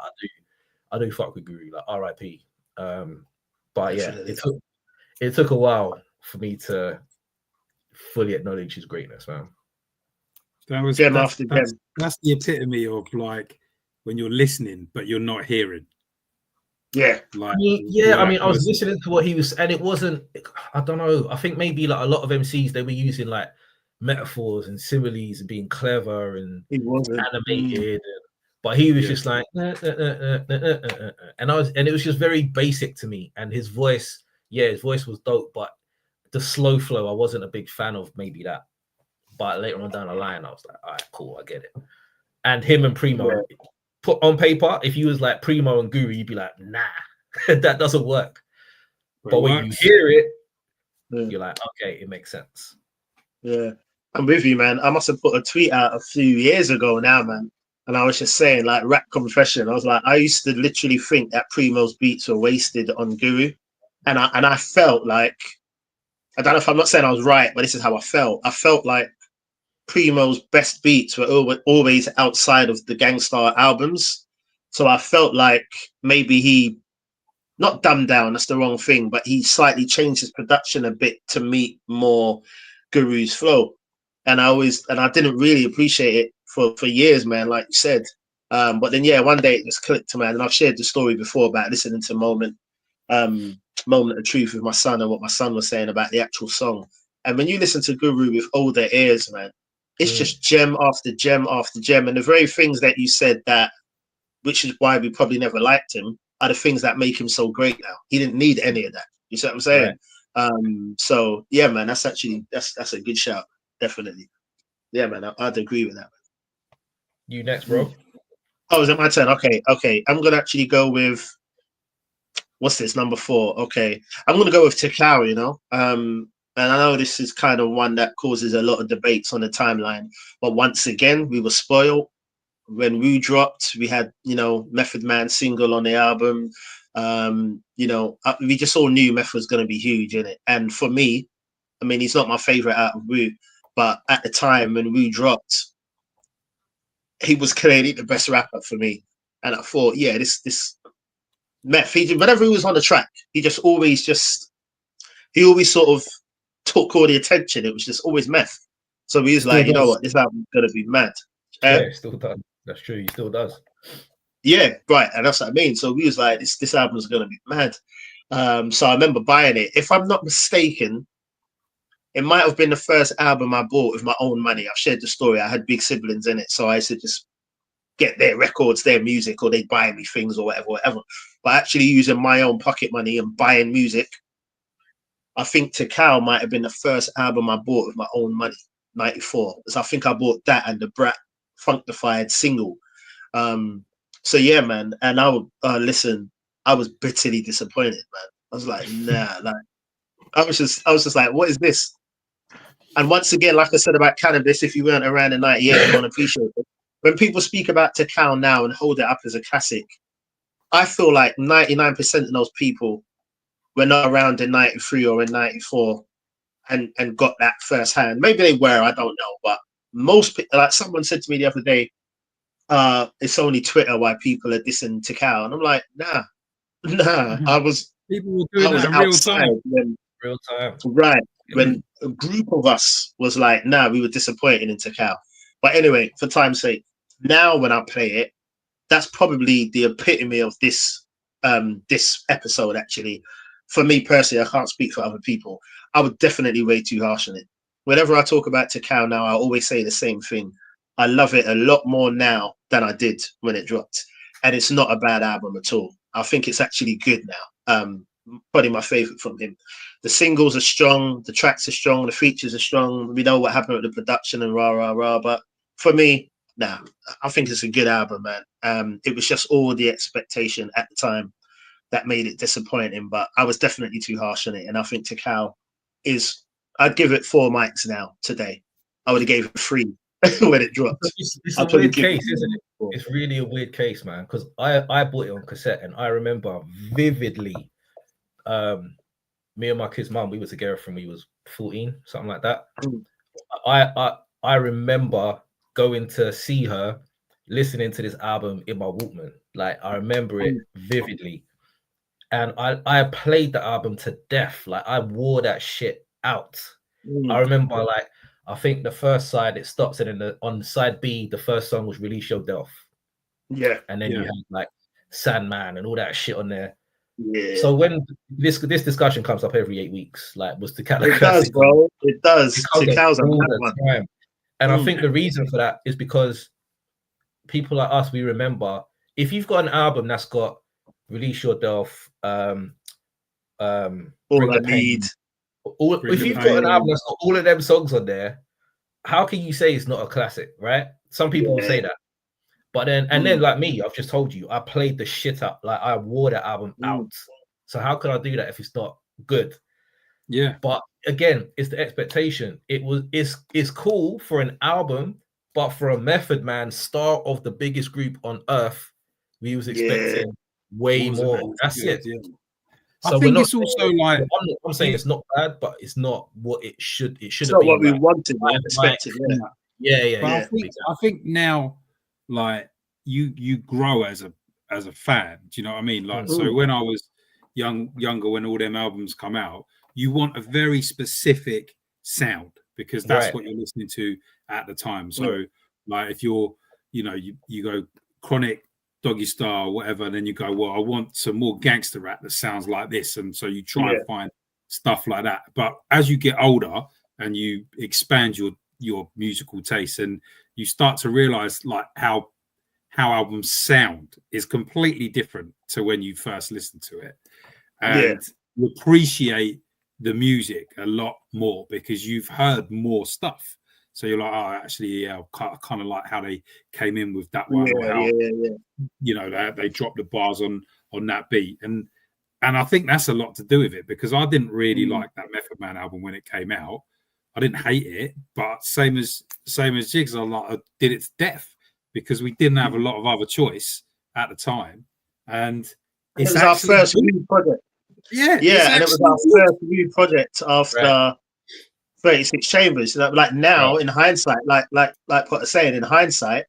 I do fuck with Guru. Like R.I.P. But Definitely. yeah, it took a while for me to fully acknowledge his greatness, man. That's the epitome of like when you're listening but you're not hearing. Yeah. I mean, I was listening to what he was, and it wasn't, I don't know, I think maybe like a lot of MCs, they were using like metaphors and similes and being clever and animated, but he was just like, and it was just very basic to me. And his voice was dope, but the slow flow, I wasn't a big fan of maybe that. But later on down the line, I was like, all right, cool, I get it. And him and Primo, put on paper, if you was like Primo and Guru, you'd be like, nah, that doesn't work. But when you hear it, you're like, okay, it makes sense. Yeah, I'm with you, man. I must have put a tweet out a few years ago now, man. And I was just saying, like, rap confession. I was like, I used to literally think that Primo's beats were wasted on Guru. And I felt like, I don't know if I'm not saying I was right, but this is how I felt. I felt like Primo's best beats were always outside of the Gangstar albums. So I felt like maybe he, not dumbed down, that's the wrong thing, but he slightly changed his production a bit to meet more Guru's flow. And I didn't really appreciate it for years, man, like you said. But then, one day it just clicked, man. And I've shared the story before about listening to Moment of Truth with my son and what my son was saying about the actual song. And when you listen to Guru with older ears, man, it's just gem after gem after gem. And the very things that you said that, which is why we probably never liked him, are the things that make him so great now. He didn't need any of that. You see what I'm saying? Right. So yeah, man, that's a good shout. Definitely. Yeah, man, I'd agree with that. You next, bro. Oh, is it my turn? Okay. I'm gonna actually go with, what's this, number 4? Okay. I'm gonna go with Tikau, you know. And I know this is kind of one that causes a lot of debates on the timeline, but once again, we were spoiled. When we dropped, we had, Method Man single on the album. We just all knew Meth was going to be huge in it. And for me, I mean, he's not my favorite out of Wu, but at the time when we dropped, he was clearly the best rapper for me. And I thought, yeah, this Meth, whenever he was on the track, he always sort of took all the attention. It was just always Meth. So we was still like, does. You know what, this album's going to be mad. Yeah, still does. That's true. He still does. Yeah, right. And that's what I mean. So we was like, this album is going to be mad. So I remember buying it. If I'm not mistaken, it might have been the first album I bought with my own money. I've shared the story. I had big siblings in it. So I used to just get their records, their music, or they'd buy me things or whatever. But actually using my own pocket money and buying music, I think Tikau might have been the first album I bought with my own money, 94. So I think I bought that and the Brat Functified single. So yeah, man. And I would listen. I was bitterly disappointed, man. I was like, nah. Like, I was just like, what is this? And once again, like I said about Cannabis, if you weren't around in '98, you won't appreciate it. When people speak about Tikau now and hold it up as a classic, I feel like 99% of those people were not around in '93 or in '94 and got that firsthand. Maybe they were, I don't know, but most people, like someone said to me the other day, it's only Twitter why people are dissing Tikau, and I'm like, nah. People were doing that in real time. Real time, right? When a group of us was like, nah, we were disappointed in Tikau. But anyway, for time's sake, now when I play it, that's probably the epitome of this episode. Actually, for me personally, I can't speak for other people. I would definitely way too harsh on it. Whenever I talk about Tikau now, I always say the same thing. I love it a lot more now than I did when it dropped. And it's not a bad album at all. I think it's actually good now. Probably my favorite from him. The singles are strong. The tracks are strong. The features are strong. We know what happened with the production and rah. But for me, nah, I think it's a good album, man. It was just all the expectation at the time that made it disappointing. But I was definitely too harsh on it. And I think Tikau is... I'd give it 4 mics now today. I would have gave it 3 when it dropped. It's a weird case, isn't it? It's really a weird case, man. Because I bought it on cassette, and I remember vividly, me and my kid's mum, we were together from we was 14, something like that. I remember going to see her, listening to this album in my Walkman. Like I remember it vividly. and I played the album to death. Like I wore that shit out. I remember, like, I think the first side it stops, and then on side B, the first song was Release Your Delf. Yeah. And then you had like Sandman and all that shit on there. Yeah. So when this discussion comes up every 8 weeks, like, was Takala It classic? does, bro. It does. Tikal's on that one. Time. And I think the reason for that is because people like us, we remember, if you've got an album that's got Release Your Delf, All Bring I the Need. If you've got an album that's got all of them songs on there, how can you say it's not a classic, right? Some people will say that. But then, and then, like me, I've just told you, I played the shit up. Like, I wore that album out. So how can I do that if it's not good? Yeah. But again, it's the expectation. It's cool for an album, but for a Method Man, star of the biggest group on earth, we was expecting way more. That's it. Yeah. So I think it's also like, I'm saying it's not bad, but it's not what it should. It should It's have not been what we like, wanted, expected. Yeah. But I think now, like, you grow as a fan. Do you know what I mean? Like, so when I was younger, when all them albums come out, you want a very specific sound because that's what you're listening to at the time. So, like, if you're, you go Chronic, Doggy Style, whatever, and then you go, well, I want some more gangster rap that sounds like this, and so you try and find stuff like that. But as you get older and you expand your musical taste, and you start to realize, like, how albums sound is completely different to when you first listened to it, and you appreciate the music a lot more because you've heard more stuff. So you're like, oh, actually, I kind of like how they came in with that one, or how they dropped the bars on that beat, and I think that's a lot to do with it because I didn't really like that Method Man album when it came out. I didn't hate it, but same as Jigs, I did it to death because we didn't have a lot of other choice at the time, and it was our first new project. And it was our first new project after 36 Chambers. Like now, in hindsight, like Potter saying, in hindsight,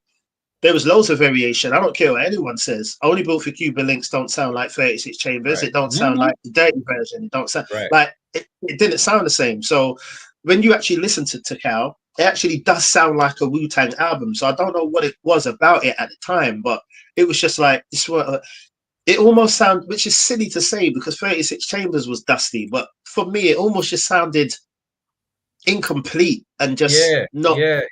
there was loads of variation. I don't care what anyone says. Only Built for Cuban Links don't sound like 36 Chambers. It don't sound like the dirty version. It don't sound like it didn't sound the same. So when you actually listen to Tikal, it actually does sound like a Wu-Tang album. So I don't know what it was about it at the time, but it was just like this. It almost sounded, which is silly to say because 36 Chambers was dusty, but for me, it almost just sounded incomplete and just not. I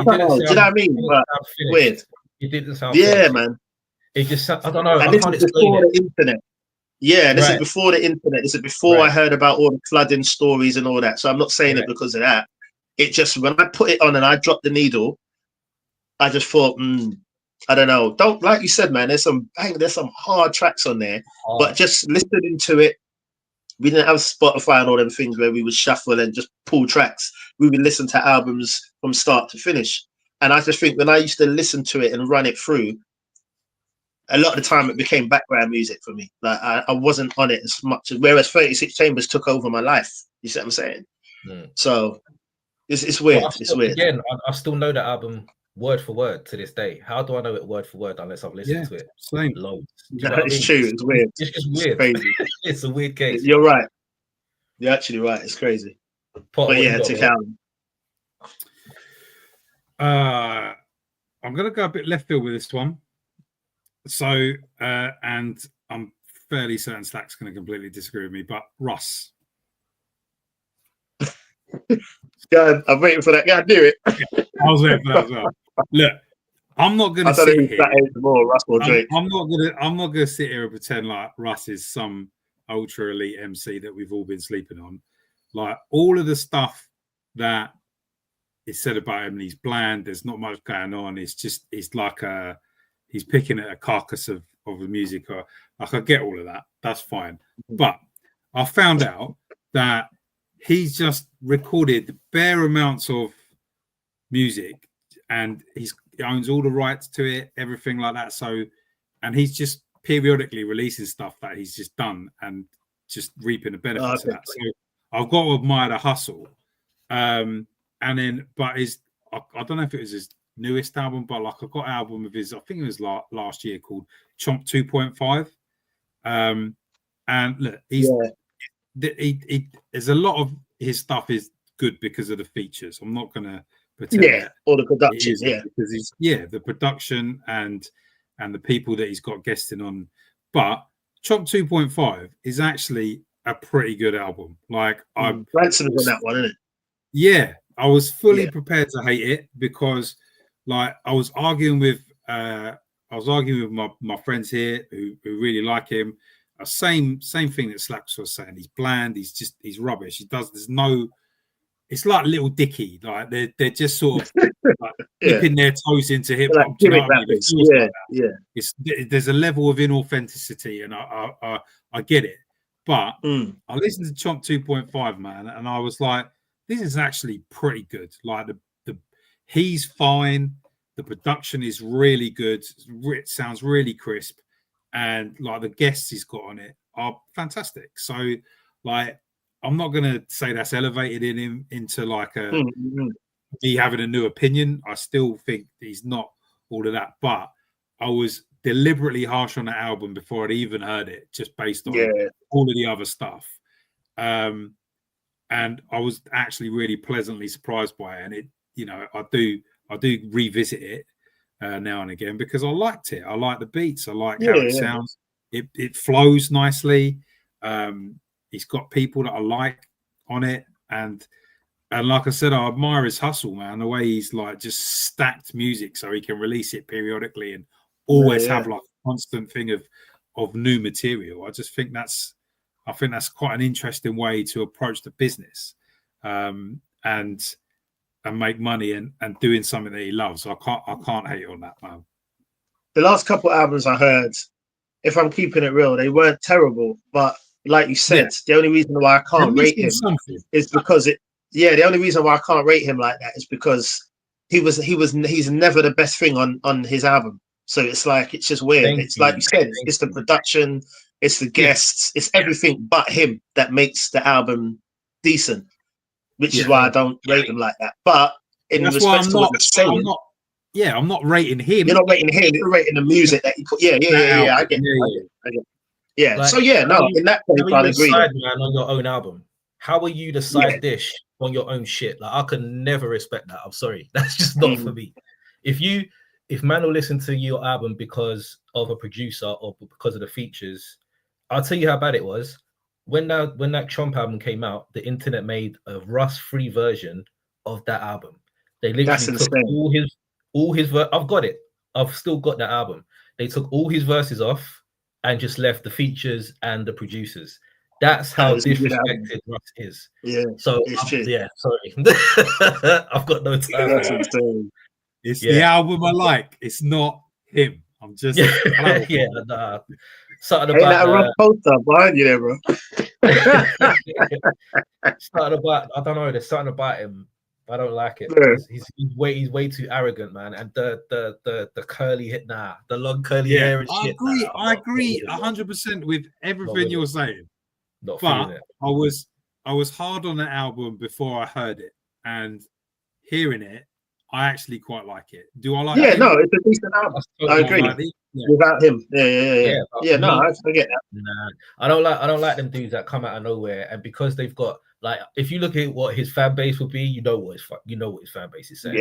don't know. Do you know what I mean? But weird. It didn't sound. Man. It just. I don't know. And this is before the internet. Yeah, this is before the internet. This is before I heard about all the flooding stories and all that. So I'm not saying it because of that. It just, when I put it on and I dropped the needle, I just thought, I don't know. Don't, like you said, man. There's some hard tracks on there, but just listening to it, we didn't have Spotify and all them things where we would shuffle and just pull tracks. We would listen to albums from start to finish. And I just think when I used to listen to it and run it through, a lot of the time it became background music for me. Like I wasn't on it as much, whereas 36 Chambers took over my life. You see what I'm saying? So it's weird. It's weird. Again, I still know that album word for word to this day. How do I know it word for word unless I've listened to it? Same. Loads. It's true. It's weird. It's just weird. It's crazy. It's a weird case. You're right. You're actually right. It's crazy. But yeah, Tikal. I'm gonna go a bit left field with this one. So, and I'm fairly certain Slack's going to completely disagree with me, but Russ. God, I'm waiting for that. Yeah, I knew it. I was waiting for that as well. Look, I'm not going to sit here. I'm not going to sit here and pretend like Russ is some ultra elite MC that we've all been sleeping on. Like all of the stuff that is said about him, he's bland. There's not much going on. It's like he's picking at a carcass of the music. Or like I get all of that. That's fine. But I found out that he's just recorded bare amounts of music and he owns all the rights to it, everything like that. So, and he's just periodically releasing stuff that he's just done and just reaping the benefits of that. So I've got to admire the hustle. And then, but I don't know if it was his newest album, but like I got an album of his, I think it was last year called Chomp 2.5. And look, there's a lot of his stuff is good because of the features. I'm not gonna pretend that or the production, because he's the production and the people that he's got guesting on. But Chop 2.5 is actually a pretty good album. Like Ransom was on that one, isn't it? Yeah, I was fully prepared to hate it because, like, I was arguing with my friends here who really like him. Same thing that Slacks was saying. He's bland. He's rubbish. It's like Little Dicky. Like they're just sort of like dipping their toes into hip hop. Like, there's a level of inauthenticity, and I get it. But I listened to Chomp 2.5, man, and I was like, this is actually pretty good. Like he's fine. The production is really good. It sounds really crisp, and like the guests he's got on it are fantastic. So, like, I'm not gonna say that's elevated in him into like me having a new opinion. I still think he's not all of that, but I was deliberately harsh on the album before I'd even heard it, just based on all of the other stuff. And I was actually really pleasantly surprised by it. And it, I do revisit it now and again because I liked it. I like the beats. I like how it sounds. It flows nicely. He's got people that I like on it, and like I said, I admire his hustle, man. The way he's like just stacked music so he can release it periodically and always have like a constant thing of new material. I just think that's quite an interesting way to approach the business, and make money and doing something that he loves. I can't hate on that, man. The last couple albums I heard, if I'm keeping it real, they weren't terrible, but like you said, the only reason why I can't rate him is because the only reason why I can't rate him like that is because he's never the best thing on his album. So it's like, it's just weird. Like you said, it's the production, it's the guests, it's everything but him that makes the album decent, which is why I don't rate him like that. But in respect to what you're saying, I'm not rating him. You're not rating him, you're rating the music that he put. I get it. Yeah. Like, so in that case, I'd agree. Side man on your own album. How are you the side dish on your own shit? Like, I could never respect that. I'm sorry, that's just not for me. If man will listen to your album because of a producer or because of the features, I'll tell you how bad it was. When that Chomp album came out, the internet made a Russ-free version of that album. They literally took all his I've got it. I've still got that album. They took all his verses off and just left the features and the producers. That's how disrespected Russ is. Yeah. So sorry. I've got no time. It's the album I like. It's not him. I'm just something about that a rough poster behind you there, bro. Something about, I don't know, there's something about him. I don't like it. Yeah. He's way too arrogant, man. And the curly the long curly hair and shit. I agree 100% with everything you're saying. But I was hard on the album before I heard it, and hearing it, I actually quite like it. Do I like it? Yeah, no, it's a decent album. I agree. Without him. Yeah. I get that. Nah, I don't like them dudes that come out of nowhere, and because they've got, like, if you look at what his fan base will be, you know what his fan base is saying.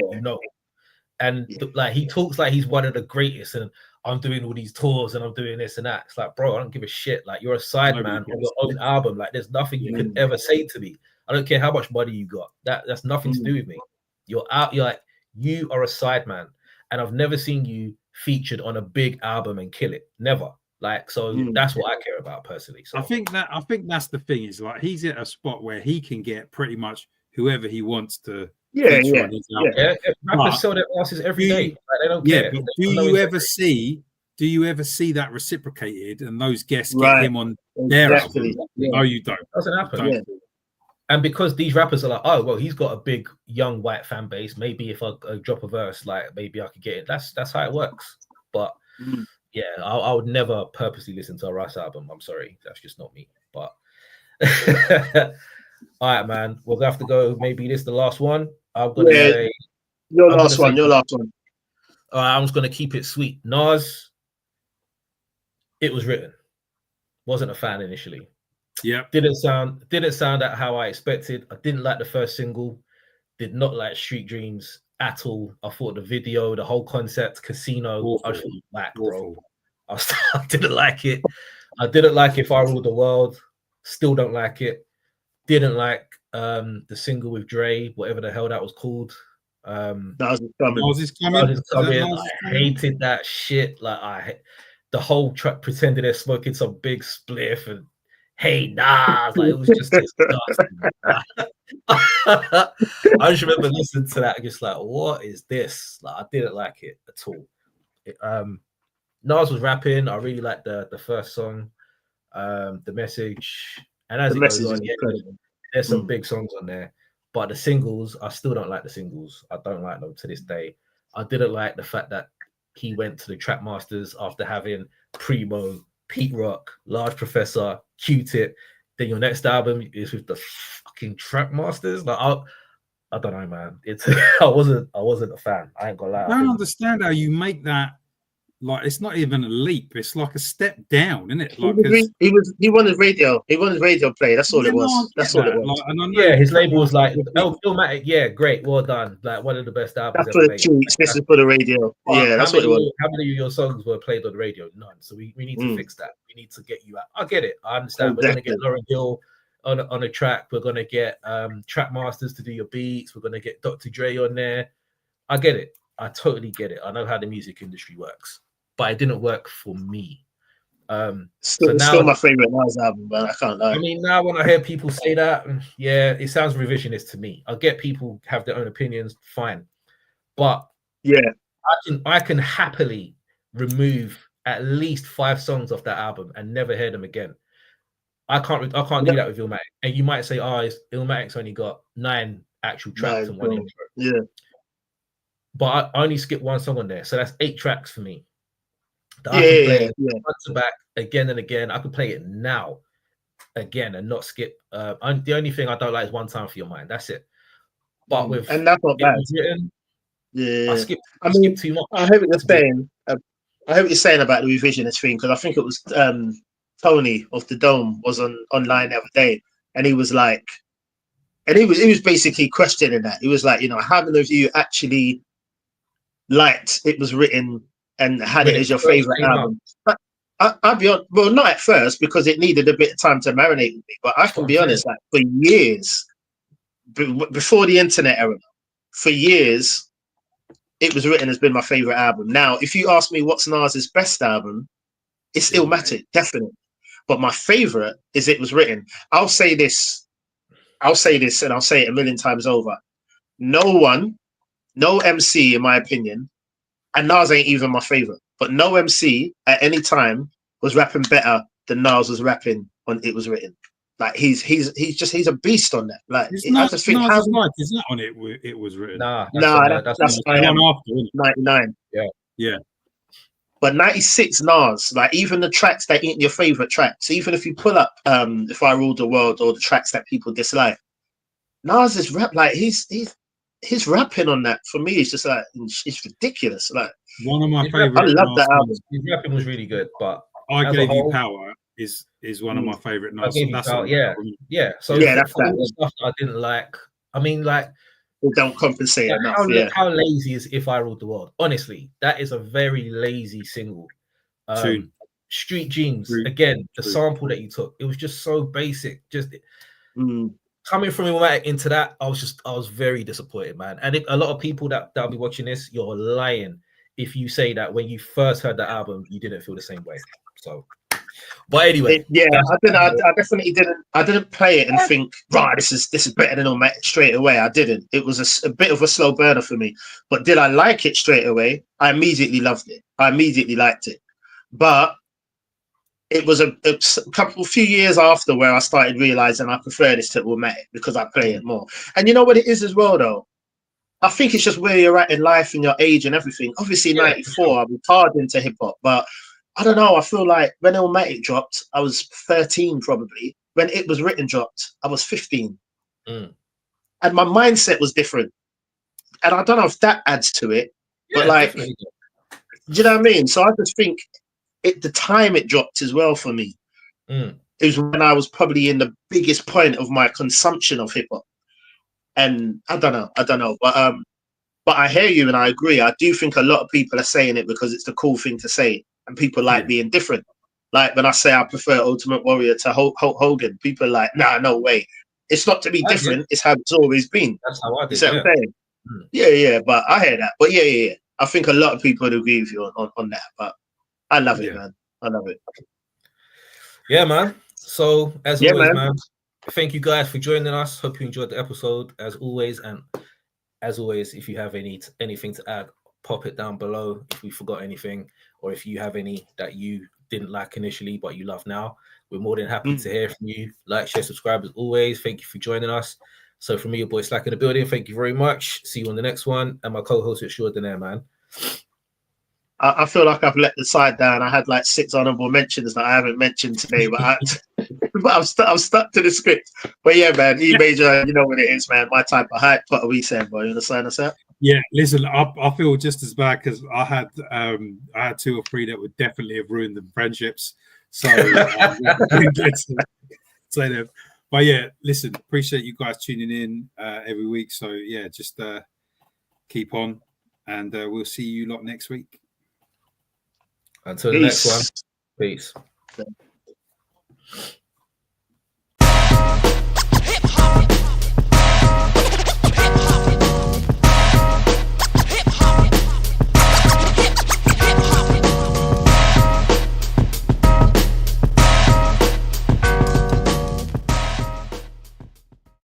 And like, he talks like he's one of the greatest, and I'm doing all these tours and I'm doing this and that. It's like, bro, I don't give a shit. Like, you're a sideman on your own album. Like, there's nothing you can ever say to me. I don't care how much money you got. That's nothing to do with me. You're like, you are a sideman, and I've never seen you featured on a big album and kill it. Never. Like, so that's what I care about personally. So I think that's the thing, is like, he's at a spot where he can get pretty much whoever he wants to. Rappers sell their asses every day. Like, they don't care. But do you ever see that reciprocated and those guests get him on their album? No, you don't. Doesn't happen. And because these rappers are like, oh well, he's got a big young white fan base. Maybe if I drop a verse, like, maybe I could get it. That's how it works. But I would never purposely listen to a Russ album. I'm sorry, that's just not me. But all right, man, we'll have to go. Maybe this is the last one. I'm gonna say your last one. All right, I'm just gonna keep it sweet. Nas, It Was Written. Wasn't a fan initially. Yeah. Didn't sound at how I expected. I didn't like the first single. Did not like Street Dreams at all. I thought the video, the whole concept, Casino, Awful. I just thought back, bro. I didn't like it. I didn't like If I Ruled the World. Still don't like it. Didn't like the single with Dre, whatever the hell that was called. Nas is coming. I hated that shit. Like the whole track pretending they're smoking some big spliff and hey Nas, like it was just disgusting. I just remember listening to that, just like, what is this? Like I didn't like it at all. Nas was rapping. I really liked the first song, The Message, and as it goes on, there's some big songs on there. But the singles, I still don't like the singles. I don't like them to this day. I didn't like the fact that he went to the Track Masters after having Primo, Pete Rock, Large Professor, Q-Tip. Then your next album is with the fucking Track Masters. Like I don't know, man. It's I wasn't a fan. I ain't gonna lie. I don't understand how you make that. Like it's not even a leap. It's like a step down, isn't it? Like he wanted radio. He wanted radio play. That's all it was. That's all it was. Like, his label was like, "Oh, Illmatic, yeah, great, well done. Like one of the best albums." That's for the cheats. This is for the radio. Yeah, that's what it was. How many of your songs were played on the radio? None. So we need to fix that. We need to get you out. I get it. I understand. We're gonna get Lauryn Hill on a track. We're gonna get Track Masters to do your beats. We're gonna get Dr. Dre on there. I get it. I totally get it. I know how the music industry works. But it didn't work for me. Still my favorite Nas album, man. I can't lie. I mean, now when I hear people say that, yeah, it sounds revisionist to me. I get people have their own opinions, fine. But yeah, I can happily remove at least 5 songs off that album and never hear them again. I can't do that with Illmatic. And you might say, Illmatic's only got 9 actual tracks and 1 intro. Yeah. But I only skipped 1 song on there. So that's 8 tracks for me. I can play it front to back again and again. I could play it now again and not skip. The only thing I don't like is One Time for Your Mind. That's it. But with and that's not bad. Written, I skip too much. I heard what you're saying. I heard what you're saying about the revisionist thing because I think it was Tony of the Dome was online the other day, and he was like, and he was basically questioning that. He was like, how many of you actually liked It Was Written and had it as your favorite album? I'll be honest, well, not at first because it needed a bit of time to marinate with me, but I can be honest, like for years, before the internet era, for years, It Was Written has been my favorite album. Now, if you ask me what's Nas's best album, it's Illmatic, definitely. But my favorite is It Was Written. I'll say this, and I'll say it a million times over. No MC, in my opinion, and Nas ain't even my favorite, but no MC at any time was rapping better than Nas was rapping on It Was Written. Like he's a beast on that. Like I just think Nas's life is not on It Was Written. That's 99. Yeah. But 96 Nas, like even the tracks that ain't your favorite tracks, even if you pull up If I Ruled the World or the tracks that people dislike, Nas's rap, like his rapping on that for me is just like it's ridiculous. Like one of my favorite. I love that album. His rapping was really good, but I Gave You Power is one of my favorite Nas. Yeah. So that's the stuff that I didn't like. I mean, like they don't compensate enough. How lazy is If I Ruled the World? Honestly, that is a very lazy single. Street Jeans, again, the sample that you took, it was just so basic. Just coming from Illmatic into that, I was very disappointed, man. And a lot of people that'll be watching this, you're lying if you say that when you first heard the album, you didn't feel the same way. So, but anyway, I definitely didn't. I didn't play it and think, right, this is better than Illmatic straight away. I didn't. It was a bit of a slow burner for me. But did I like it straight away? I immediately loved it. I immediately liked it. But it was a few years after where I started realizing I prefer this to Illmatic because I play it more. And you know what it is as well, though? I think it's just where you're at in life and your age and everything. Obviously, 94, I was hard into hip hop, but I don't know. I feel like when Illmatic dropped, I was 13 probably. When It Was Written dropped, I was 15. And my mindset was different. And I don't know if that adds to it, but like, do you know what I mean? So I just think the time it dropped as well for me. It was when I was probably in the biggest point of my consumption of hip hop. And I don't know, but I hear you and I agree. I do think a lot of people are saying it because it's the cool thing to say, and people like being different. Like when I say I prefer Ultimate Warrior to Hulk Hogan, people are like, nah, no way. It's not to be different. It's how it's always been. That's how I did. You see what I'm saying? Yeah. But I hear that. But yeah. I think a lot of people would agree with you on that. But I love it, man. I love it. Yeah, man. So as always, man, thank you guys for joining us. Hope you enjoyed the episode as always. And as always, if you have anything to add, pop it down below if we forgot anything, or if you have any that you didn't like initially but you love now. We're more than happy to hear from you. Like, share, subscribe as always. Thank you for joining us. So from me, your boy Slack in the building. Thank you very much. See you on the next one. And my co-host is Jordan, man. I feel like I've let the side down. I had like 6 honorable mentions that I haven't mentioned today, but I'm stuck to the script. But yeah, man, E-Major, you know what it is, man. My type of hype. What are we saying, boy? You want to sign us out? Yeah, listen, I feel just as bad because I had 2 or 3 that would definitely have ruined them friendships. So let's say them. But yeah, listen, appreciate you guys tuning in every week. So yeah, just keep on, and we'll see you lot next week. Until the next one. Peace.